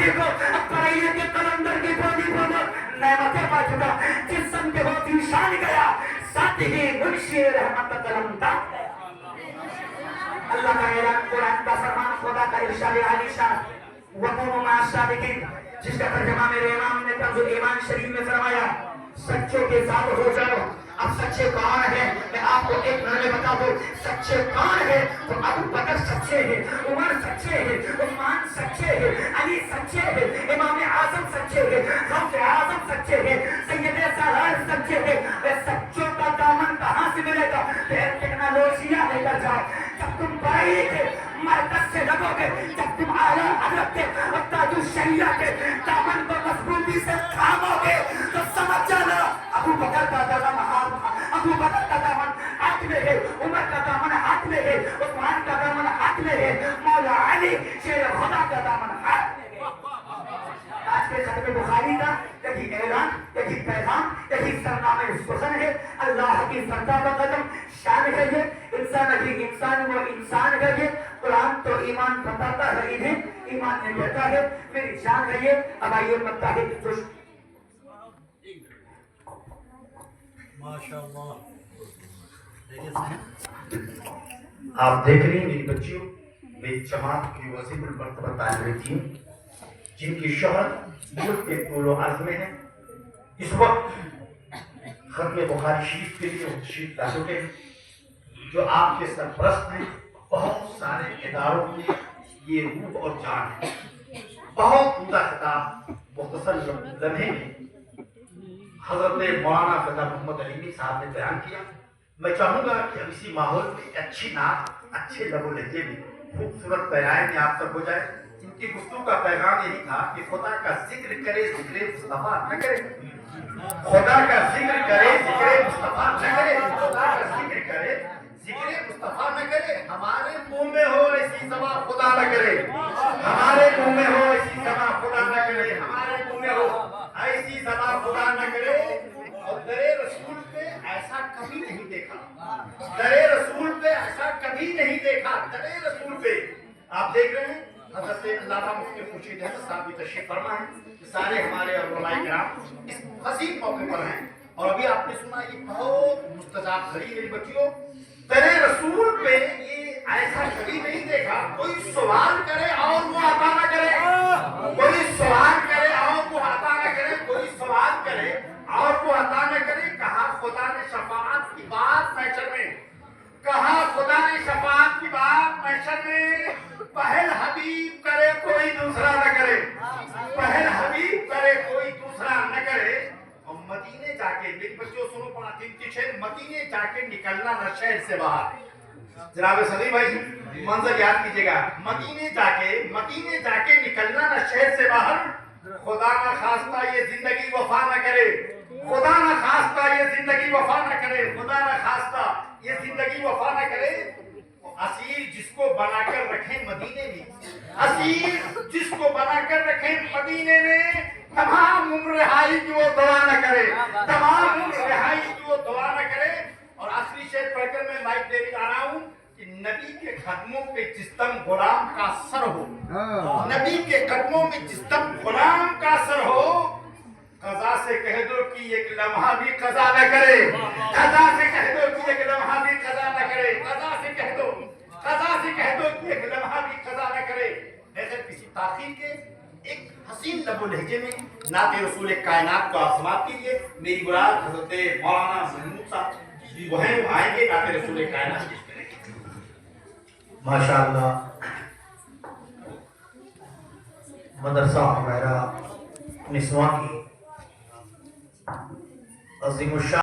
دیکھو پرائیے کے قلندر کی بولی بولو نعمتیں پا چکا جسم کے ہوتی شان گیا ساتھ ہی منشی رحمت قلم تھا اللہ کا اعلان قرآن کا فرمان خدا کا ارشاد عالی شان وَقُومُوا مَعَ الصَّادِقِينَ جس کا ترجمہ میرے امام نے کنز ایمان شریف میں فرمایا سچوں کے ساتھ ہو جاؤ اب سچے کون ہیں میں آپ کو ایک نظر بتا دوں سچے کون ہیں تو ابو بکر سچے ہیں عمر سچے ہیں عثمان سچے ہیں علی سچے ہیں امام اعظم سچے ہیں غوث اعظم سچے ہیں سید سالار سچے ہیں سچوں کا دامن کہاں سے ملے گا ٹیکنالوجیاں لے کر جاؤ جب تم برائی کے مرکز سے لگو گے جب تم اعلیٰ حضرت کے اور تاج الشریعہ کے دامن کو مضبوطی سے تھامو گے تو سمجھ جانا ابو بکر کا دامن ابو بکر کا دامن ہاتھ میں ہے عمر کا دامن ہاتھ میں ہے عثمان کا دامن ہاتھ میں ہے مولا علی شیر خدا کا دامن ہاتھ میں ہے آج کے ختم بخاری کا یہی اعلان یہی پیغام یہی سرنامہ سخن ہے اللہ کی سردہ و قدم شان ہے یہ انسان ابھی انسان وہ انسان ہے یہ قرآن تو ایمان بتاتا ہے انہیں ایمان نہیں کہتا ہے میری جان ہے یہ اب آئیے پتہ ہے کہ آپ دیکھ رہی ہیں میری بچیوں میری جماعت کی وزیر المرتبہ طالب علم جن کی شہرت ملک کے طول و عرض میں ہے اس وقت ختم بخاری شریف کے لیے تشریف لا چکے ہیں جو آپ کے سرپرست ہیں بہت سارے اداروں کی یہ روح اور جان ہے بہت عمدہ خطاب مختصر لمحے میں حضرت مولانا فتح محمد علیمی صاحب نے بیان کیا میں چاہوں گا کہ اب اسی ماحول میں اچھی نعت اچھے لب و لہجے میں خوبصورت بیان میں آپ تک ہو جائے ان کی گفتگو کا پیغام یہی تھا کہ خدا کا ذکر کرے ذکر مصطفیٰ نہ کرے خدا کا ذکر کرے ذکر مصطفیٰ نہ کرے خدا کا ذکر کرے ذکر مصطفیٰ نہ کرے ہمارے منہ میں ہو ایسی زباں خدا نہ کرے ہمارے منہ میں ہو ایسی زباں خدا نہ کرے ہمارے منہ میں ہو ایسی زباں خدا نہ کرے اور در رسول پہ ایسا کبھی نہیں دیکھا در رسول پہ ایسا کبھی نہیں دیکھا در رسول پہ آپ دیکھ رہے ہیں حضرت علامہ مفتی خورشید احمد صاحب بھی تشریف فرما ہے سارے ہمارے علماء کرام اس حسین موقع پر ہیں اور ابھی آپ نے سنا یہ بہت مستجاب گھڑی میری بچیوں در رسول پہ یہ ایسا کبھی نہیں دیکھا کوئی سوال کرے اور وہ عطا نہ کرے کوئی سوال کرے اور وہ عطا نہ کرے کوئی سوال کرے اور وہ عطا نہ کرے کہا خدا نے شفاعت کی بات محشر میں کہا خدا نے شفاعت کی بات محشر میں پہل حبیب کرے کوئی دوسرا نہ کرے پہل حبیب کرے کوئی دوسرا نہ کرے اور مدینے جا کے میری بچوں سنو پڑا قیمتی شہر مدینے جا کے نکلنا نہ شہر سے باہر جناب صدی بھائی منظر یاد کیجئے گا مدینے جا کے نکلنا نہ شہر سے باہر خدا نہ خواستہ یہ زندگی وفا نہ کرے خدا نہ خواستہ یہ زندگی وفا نہ کرے خدا نہ خواستہ یہ زندگی وفا نہ کرے اسیر جس کو بنا کر رکھیں مدینے میں اسیر جس کو بنا کر رکھیں مدینے میں تمام عمر رہائی کی وہ دعا نہ کرے تمام عمر رہائی کی وہ دعا نہ کرے اور آخری شعر پڑھ کر میں مائک دے آ رہا ہوں کہ نبی کے قدموں پہ جس دم غلام کا سر ہو نبی کے قدموں میں جس دم غلام کا سر ہو قضا سے کہہ دو کہ ایک لمحہ بھی قضا نہ کرے قضا سے کہہ دو کہ ایک لمحہ بھی قضا نہ کرے قضا سے کہہ دو کہ ایک لمحہ بھی قضا نہ کرے بغیر کسی تاخیر کے ایک حسین لب و لہجے میں نعت رسول کائنات کو آپ سماعت کیجیے میری مراد حضرت مولانا محمود صاحب وہ ہیں وہ آئیں گے نعت رسول کائنات پیش کریں گے ماشاءاللہ مدرسہ ہمارا نسواں کی عظیم الشان